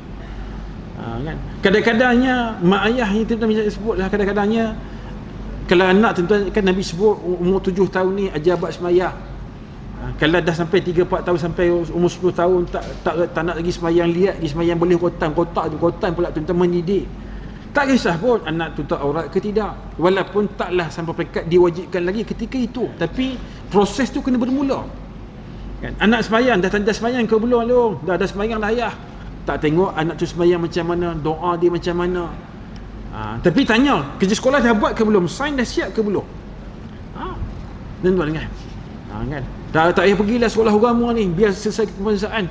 Kan? Kadang-kadangnya mak ayah ni tuan-tuan sebutlah, kadang-kadangnya kalau anak tuan-tuan kan Nabi sebut umur 7 tahun ni ajar buat sembahyang. Kalau dah sampai 3-4 tahun sampai umur 10 tahun tak nak lagi sembahyang, lihat lagi sembahyang boleh rotan pula tuan-tuan mendidik. Tak kisah pun anak tutup aurat ke tidak, walaupun taklah sampai peringkat diwajibkan lagi ketika itu, tapi proses tu kena bermula. Kan? Anak sembahyang dah tanda sembahyang ke belum? Dah sembahyang dah ayah. Tak tengok anak tu sembahyang macam mana, doa dia macam mana. Tapi tanya, kerja sekolah dah buat ke belum? Sign dah siap ke belum? Tuan-tuan kan? Kan? Tak payah pergilah sekolah agama ni, biar selesai kepemeriksaan.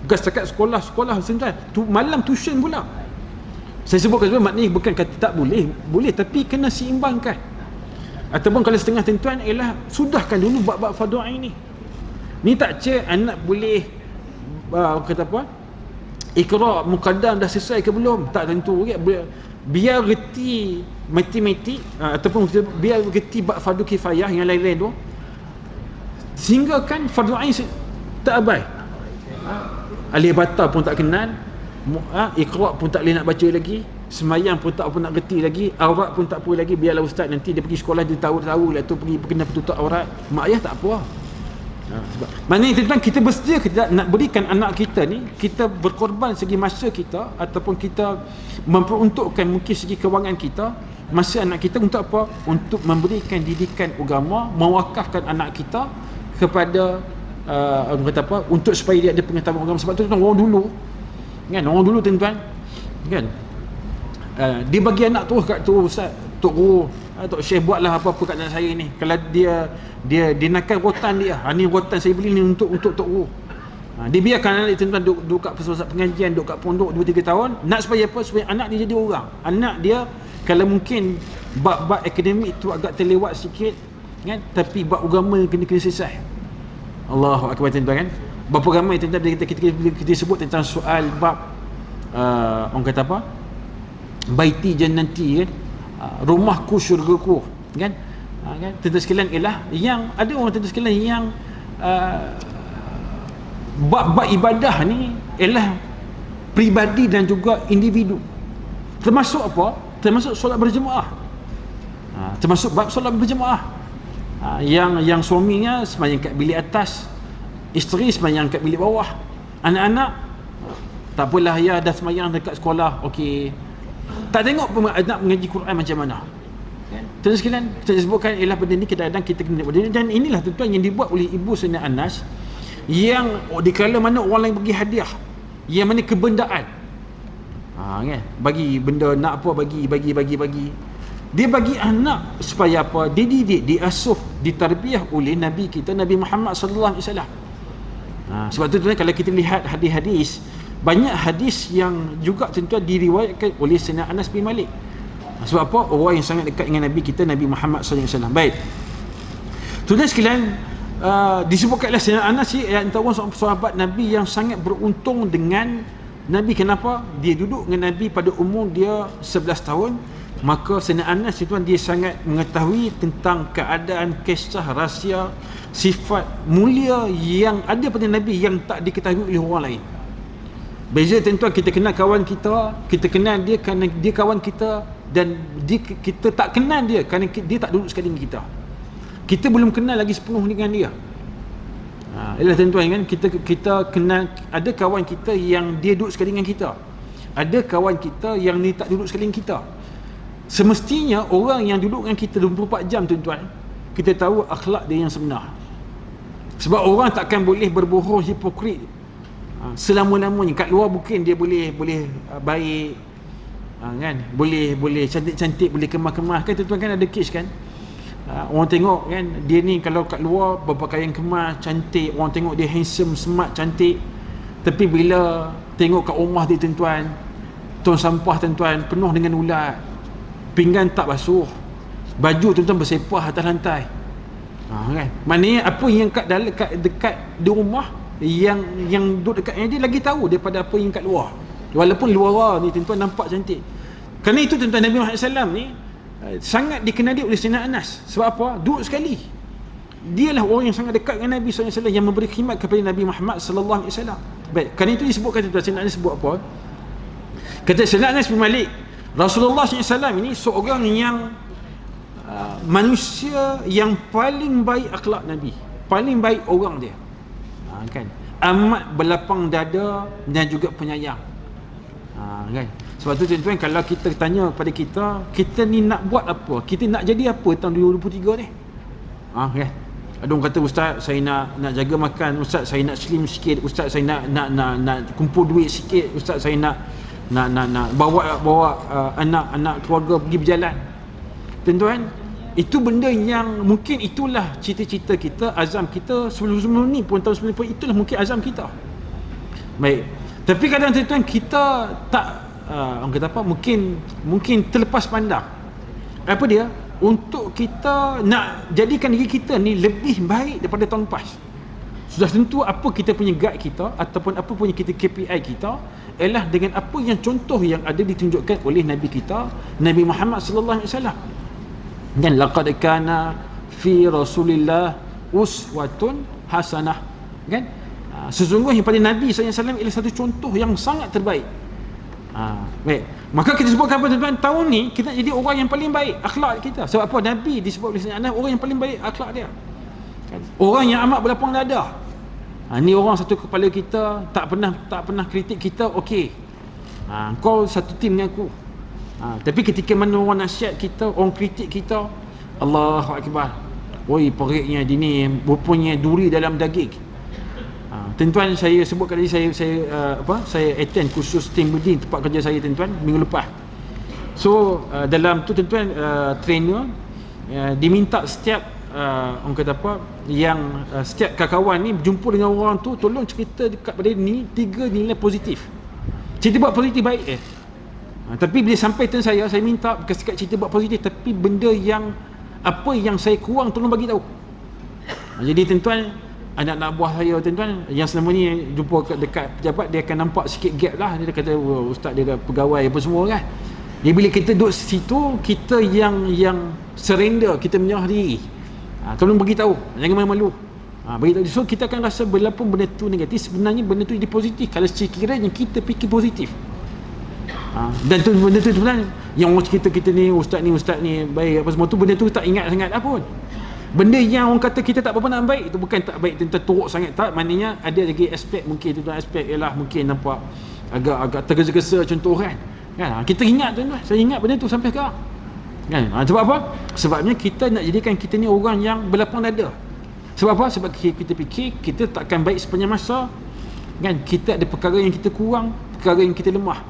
Bukan setakat sekolah tuan-tuan. Malam tuition pula. Saya sebutkan sebab maknanya bukan kata tak boleh, tapi kena seimbangkan. Ataupun kalau setengah tuan-tuan ialah sudahkan dulu bab-bab fardu ain ni. Ni tak cek anak boleh kata apa? Iqra muqaddam dah selesai ke belum? Tak tentu. Biar reti matematik ataupun biar reti bab fardu kifayah yang lain-lain tu, sehingga kan fardu ain tak abai. Alif bata pun tak kenal, Iqra pun tak boleh nak baca lagi, sembahyang pun tak apa nak reti lagi, aurat pun tak apa lagi. Biarlah ustaz nanti dia pergi sekolah dia tahu lah tu pergi kena tutup aurat. Mak ayah tak apa. Sebab maknanya tuan-tuan, kita bersedia kita nak berikan anak kita ni, kita berkorban segi masa kita ataupun kita memperuntukkan mungkin segi kewangan kita, masa anak kita untuk apa? Untuk memberikan didikan agama, mewakafkan anak kita kepada kata apa? Untuk supaya dia ada pengetahuan agama. Sebab tu orang dulu tuan-tuan kan, dia bagi anak tu kat tu ustaz, tok guru, tok syekh buatlah apa-apa kat anak saya ni. Kalau dia nakal rotan dia, ni rotan saya beli ni untuk tok guru. Dia biarkan anak tuan-tuan duduk kat pusat pengajian, duduk kat pondok 2-3 tahun, nak supaya apa? Supaya anak dia jadi orang. Anak dia kalau mungkin bab-bab akademik tu agak terlewat sikit kan, tapi bab agama kena selesai. Allahu akbar tuan-tuan kan. Berapa ramai tuan-tuan kita sebut tentang soal bab orang kata apa? Baiti jannati kan, rumahku syurgaku kan. Kan tuan-tuan sekalian ialah yang ada orang tuan-tuan sekalian yang bab-bab ibadah ni ialah peribadi dan juga individu. Termasuk apa? Termasuk solat berjemaah. Termasuk bab solat berjemaah. Yang suaminya sembahyang kat bilik atas, isteri sembahyang kat bilik bawah, anak-anak tak apalah ya dah sembahyang dekat sekolah, okey. Tak tengok anak mengaji Quran macam mana. Kan? Tuan sekalian, kita sebutkan ialah benda ni kadang-kadang kita kena buat. Dan inilah tuan-tuan yang dibuat oleh Ibu Sayyidina Anas, yang dikala mana orang lain bagi hadiah, yang mana kebendaan. Kan? Bagi benda nak apa bagi. Dia bagi anak supaya apa? Dididik, diasuh, ditarbiah oleh Nabi kita Nabi Muhammad sallallahu alaihi wasallam. Sebab tu tuan, kalau kita lihat hadis-hadis, banyak hadis yang juga tuan-tuan diriwayatkan oleh Sayyidina Anas bin Malik. Sebab apa? Orang yang sangat dekat dengan Nabi kita Nabi Muhammad sallallahu alaihi wasallam. Baik. Tuan-tuan sekalian, disebutkanlah Sayyidina Anas antara sahabat Nabi yang sangat beruntung dengan Nabi. Kenapa? Dia duduk dengan Nabi pada umur dia 11 tahun. Maka Sayyidina Anas itu dia sangat mengetahui tentang keadaan, kisah, rahsia, sifat mulia yang ada pada Nabi yang tak diketahui oleh orang lain. Beza tuan-tuan, kita kenal kawan kita, kita kenal dia kerana dia kawan kita, dan kita tak kenal dia kerana dia tak duduk sekali dengan kita. Kita belum kenal lagi sepenuh dengan dia. Ialah tuan-tuan kan, kita kenal, ada kawan kita yang dia duduk sekali dengan kita. Ada kawan kita yang ni tak duduk sekali dengan kita. Semestinya orang yang duduk dengan kita 24 jam tuan-tuan, kita tahu akhlak dia yang sebenar. Sebab orang takkan boleh berbohong hipokrit selama-lamanya. Kat luar mungkin dia boleh baik, kan, boleh cantik-cantik, boleh kemah-kemah kan tuan-tuan, kan ada kes kan. Orang tengok kan dia ni kalau kat luar berpakaian kemas, cantik, orang tengok dia handsome, smart, cantik. Tapi bila tengok kat rumah dia tuan-tuan, tong sampah tuan-tuan penuh dengan ulat, pinggan tak basuh, baju tuan-tuan bersepah atas lantai. Kan? Maknanya apa yang dekat di rumah, yang duduk dekat dia lagi tahu daripada apa yang kat luar. Walaupun luar ni tuan-tuan nampak cantik. Kerana itu tuan-tuan, Nabi Muhammad SAW ni sangat dikenali oleh Sayyidina Anas. Sebab apa? Duduk sekali. Dialah orang yang sangat dekat dengan Nabi SAW, yang memberi khidmat kepada Nabi Muhammad SAW. Baik, kerana itu disebutkan tuan-tuan, Sayyidina Anas sebut apa? Kata Sayyidina Anas bin Malik, Rasulullah SAW ini seorang yang manusia yang paling baik akhlak Nabi, paling baik orang dia, kan? Amat berlapang dada dan juga penyayang, kan? Sebab tu tuan-tuan, kalau kita tanya pada kita ni nak buat apa, kita nak jadi apa tahun 2023 ni, kan? Ada orang kata, ustaz saya nak jaga makan, ustaz saya nak slim sikit, ustaz saya nak kumpul duit sikit, ustaz saya nak bawa anak keluarga pergi berjalan. Tuan-tuan, itu benda yang mungkin itulah cita-cita kita, azam kita sebelum ni pun, tahun 90 itulah mungkin azam kita. Baik, tapi kadang tuan-tuan kita tak orang kata apa, mungkin terlepas pandang apa dia, untuk kita nak jadikan diri kita ni lebih baik daripada tahun lepas. Sudah tentu apa kita punya guide kita ataupun apa punya kita KPI kita ialah dengan apa yang contoh yang ada ditunjukkan oleh Nabi kita, Nabi Muhammad sallallahu alaihi wasallam. Dan laqad kana fi Rasulillah uswatun hasanah, kan? Sesungguhnya pada Nabi SAW ialah satu contoh yang sangat terbaik. Baik, maka kita sebutkan apa tuan-tuan, tahun ni kita jadi orang yang paling baik akhlak kita. Sebab apa? Nabi disebut oleh Sayyidina Anas orang yang paling baik akhlak dia, kan? Orang yang amat berlapang dada. Ni orang satu kepala kita, tak pernah kritik kita, okey, kau satu tim dengan aku. Tapi ketika mana orang nasihat kita, orang kritik kita, Allahu Akbar, oi periknya dia ni rupanya duri dalam daging. Tuan-tuan, saya sebutkan tadi, saya attend kursus team building tempat kerja saya tuan-tuan minggu lepas. So dalam tu tuan-tuan, trainer diminta setiap orang kata apa, yang setiap kawan ni berjumpa dengan orang tu, tolong cerita dekat pada ni 3 nilai positif, cerita buat positif baik tapi bila sampai turn saya minta bukan sekat cerita buat positif, tapi benda yang apa yang saya kurang tolong bagi tahu. Jadi tuan-tuan, anak-anak buah saya tuan-tuan yang selama ni jumpa dekat pejabat, dia akan nampak sikit gap lah. Dia kata, ustaz dia dah pegawai apa semua kan. Jadi bila kita duduk situ, kita yang surrender, kita menyerah diri, tolong bagi tahu, jangan malu-malu, bagi tahu. So kita akan rasa walaupun benda tu negatif, sebenarnya benda tu jadi positif kalau sekiranya kita fikir positif. Dan tu benda tu sebenarnya yang orang cerita kita ni ustaz ni baik apa semua tu, benda tu tak ingat sangat dah pun. Benda yang orang kata kita tak apa-apa nak baik, itu bukan tak baik tentang teruk sangat, tak. Maknanya ada lagi aspek, mungkin tu aspek ialah mungkin nampak agak tergesa-gesa contoh kan. Kita ingat tuan-tuan, saya ingat benda tu sampai sekarang kan. Sebab apa? Sebabnya kita nak jadikan kita ni orang yang berlapang dada. Sebab apa? Sebab kita fikir kita takkan baik sepanjang masa kan. Kita ada perkara yang kita kurang, perkara yang kita lemah,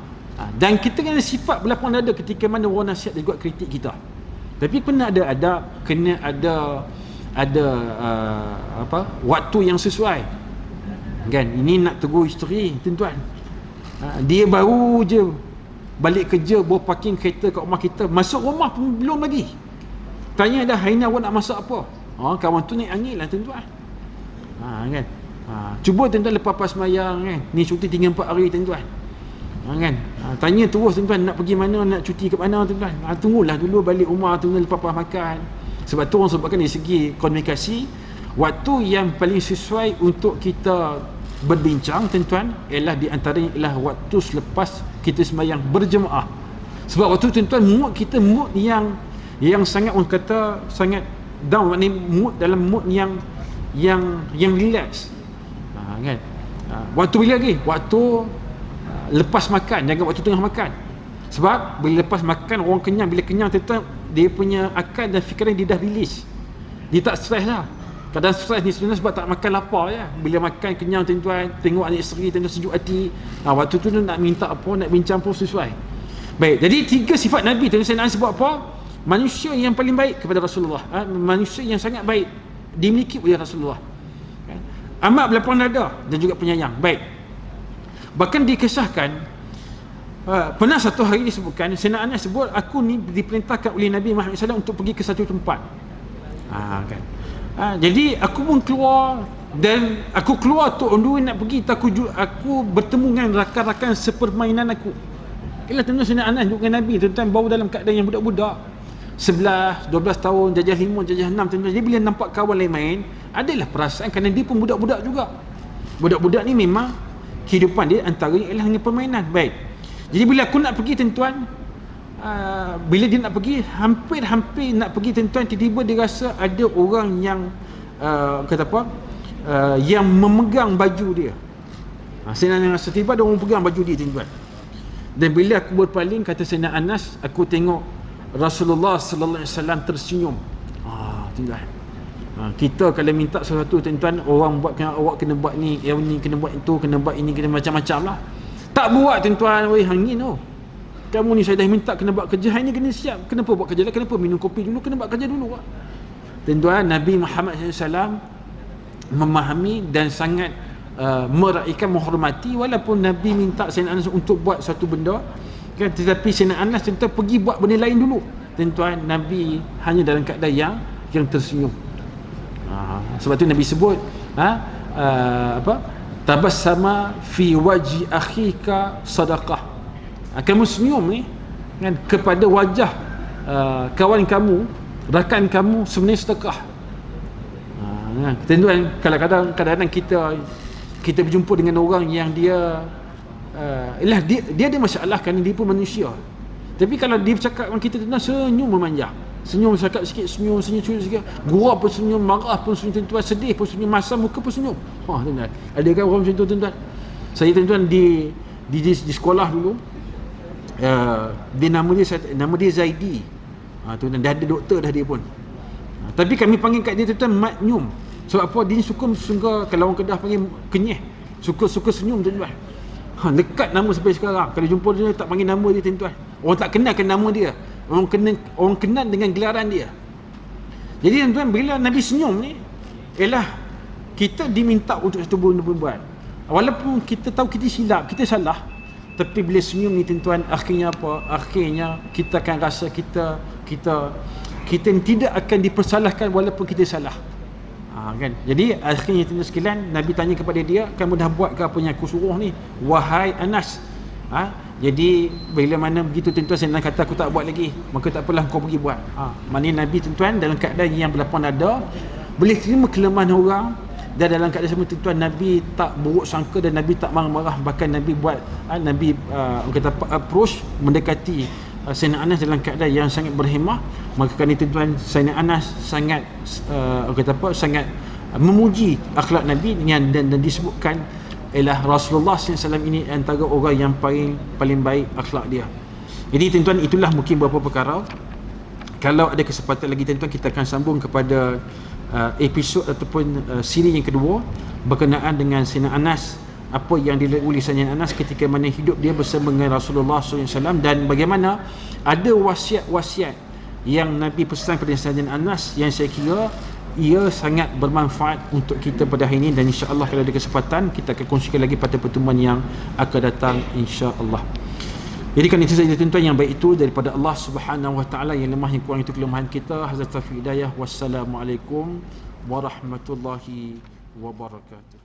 dan kita kena sifat berlapang dada ketika mana orang nasihat dia buat kritik kita. Tapi kena ada adab, kena ada waktu yang sesuai kan. Ini nak tegur isteri tuan-tuan, dia baru je balik kerja, bawa parking kereta kat rumah kita, masuk rumah pun belum lagi tanya dah, hari ni awak nak masak apa? Kawan tu naik angin lah tuan-tuan, kan. Cuba tuan-tuan lepas sembahyang kan, ni cuti 3-4 hari tuan-tuan, kan. Tanya terus tuan-tuan, nak pergi mana, nak cuti ke mana tuan-tuan. Tunggulah dulu balik rumah tuan-tuan lepas makan. Sebab tu orang sebutkan dari segi komunikasi, waktu yang paling sesuai untuk kita berbincang tuan-tuan ialah di antaranya ialah waktu selepas kita sembahyang berjemaah. Sebab waktu tuan-tuan mood kita mood yang sangat, orang kata sangat down, maknanya mood dalam mood yang relax, kan. Waktu bila lagi? Waktu lepas makan, jangan waktu tengah makan. Sebab bila lepas makan orang kenyang, bila kenyang tuan-tuan, dia punya akal dan fikiran dia dah release, dia tak stres lah. Kadang stres ni sebenarnya sebab tak makan, lapar je. Bila makan kenyang tuan-tuan, tengok anak isteri tuan-tuan sejuk hati, waktu tu nak minta apa, nak bincang pun sesuai. Baik, jadi 3 sifat Nabi tuan-tuan. Saya nak sebut apa? Manusia yang paling baik kepada Rasulullah, manusia yang sangat baik dimiliki oleh Rasulullah, kan? Amat berlapang dada dan juga penyayang. Baik, bahkan dikisahkan pernah satu hari disebutkan, Sayyidina Anas sebut, aku ni diperintahkan oleh Nabi Muhammad SAW untuk pergi ke satu tempat, kan. Jadi aku pun keluar, dan aku keluar tu on the way nak pergi, aku bertemu dengan rakan-rakan sepermainan aku. Ialah tuan-tuan Sayyidina Anas duduk dengan Nabi, tuan-tuan, baru dalam keadaan yang budak-budak, 11, 12 tahun, jajah 5, jajah 6, tuan-tuan. Jadi bila nampak kawan lain main, adalah perasaan, kerana dia pun budak-budak juga. Budak-budak ni memang kehidupan dia antaranya ialah hanya permainan. Baik, jadi bila aku nak pergi, tuan-tuan, bila dia nak pergi, hampir nak pergi, tuan-tuan, tiba-tiba dia rasa ada orang yang kata apa, yang memegang baju dia. Sayyidina Anas, tiba ada orang pegang baju dia, tuan-tuan. Dan bila aku berpaling, kata Sayyidina Anas, aku tengok Rasulullah sallallahu alaihi wasallam tersenyum. Tuan-tuan, kita kalau minta sesuatu, tuan-tuan, orang buat, awak kena buat ni, yang ni kena buat itu, kena buat ini, kena macam-macam lah. Tak buat, tuan-tuan. Weh, hangin tu. Kamu ni saya dah minta kena buat kerja, hari ni kena siap. Kenapa buat kerja lah? Kenapa minum kopi dulu? Kena buat kerja dulu. Tuan-tuan, Nabi Muhammad SAW memahami dan sangat meraihkan, menghormati, walaupun Nabi minta Sayyidina Anas untuk buat satu benda, kan, tetapi Sayyidina Anas tuan-tuan pergi buat benda lain dulu. Tuan-tuan, Nabi hanya dalam keadaan yang tersenyum. Sebab tu Nabi sebut tabassama fi wajhi akhika sadaqah. Kamu senyum ni, kan, kepada wajah kawan kamu, rakan kamu, sebenarnya sedekah. Tuan-tuan, kadang-kadang kita berjumpa dengan orang yang dia dia ada masalah, kerana dia pun manusia. Tapi kalau dia bercakap dengan kita, tuan-tuan, senyum memanjang. Senyum cakap sikit, senyum sikit, gurau pun senyum, marah pun senyum, tuan-tuan, sedih pun senyum, masam muka pun senyum. Tuan-tuan, ada kan orang macam tu, tuan-tuan? Saya, tuan-tuan, di sekolah dulu, nama dia Zaidi. Tuan-tuan, dah ada doktor dah dia pun. Tapi kami panggil kat dia, tuan-tuan, Mat Nyum. Sebab apa? Dia suka, kalau orang Kedah panggil kenyeh, suka senyum, tuan-tuan. Dekat nama sampai sekarang. Kalau jumpa dia, tak panggil nama dia, tuan-tuan. Orang tak kenalkan nama dia, orang kenal dengan gelaran dia. Jadi, tuan-tuan, bila Nabi senyum ni, ialah kita diminta untuk satu benda buat. Walaupun kita tahu kita silap, kita salah, tapi bila senyum ni, tuan-tuan, akhirnya apa? Akhirnya kita akan rasa kita tidak akan dipersalahkan walaupun kita salah. Kan? Jadi akhirnya, tuan-tuan sekalian, Nabi tanya kepada dia, kamu dah buat ke apa yang aku suruh ni, wahai Anas? Jadi bila mana begitu, tuan-tuan, saya kata aku tak buat lagi, maka tak apalah, kau pergi buat. Maknanya Nabi, tuan-tuan, dalam keadaan yang berlapang dada, boleh terima kelemahan orang, dan dalam keadaan semua, tuan-tuan, Nabi tak buruk sangka, dan Nabi tak marah-marah. Bahkan Nabi buat Nabi kata approach, mendekati Sayyidina Anas dalam keadaan yang sangat berhemah. Maka kerana itu, tuan, Sayyidina Anas sangat sangat memuji akhlak Nabi, dan disebutkan ialah Rasulullah SAW ini antara orang yang paling baik akhlak dia. Jadi, tuan-tuan, itulah mungkin beberapa perkara. Kalau ada kesempatan lagi, tuan-tuan, kita akan sambung kepada episod ataupun siri yang kedua berkenaan dengan Sayyidina Anas, apa yang dilalui Sayyidina Anas ketika mana hidup dia bersama dengan Rasulullah SAW, dan bagaimana ada wasiat-wasiat yang Nabi pesan kepada Sayyidina Anas yang saya kira ia sangat bermanfaat untuk kita pada hari ini. Dan insya-Allah kalau ada kesempatan, kita akan kongsikan lagi pada pertemuan yang akan datang, insya-Allah. Jadi kan itu saja, tuan-tuan, yang baik itu daripada Allah Subhanahu Wa Taala, yang lemah yang kurang itu kelemahan kita. Hazrat taufiq hidayah. Wassalamualaikum warahmatullahi wabarakatuh.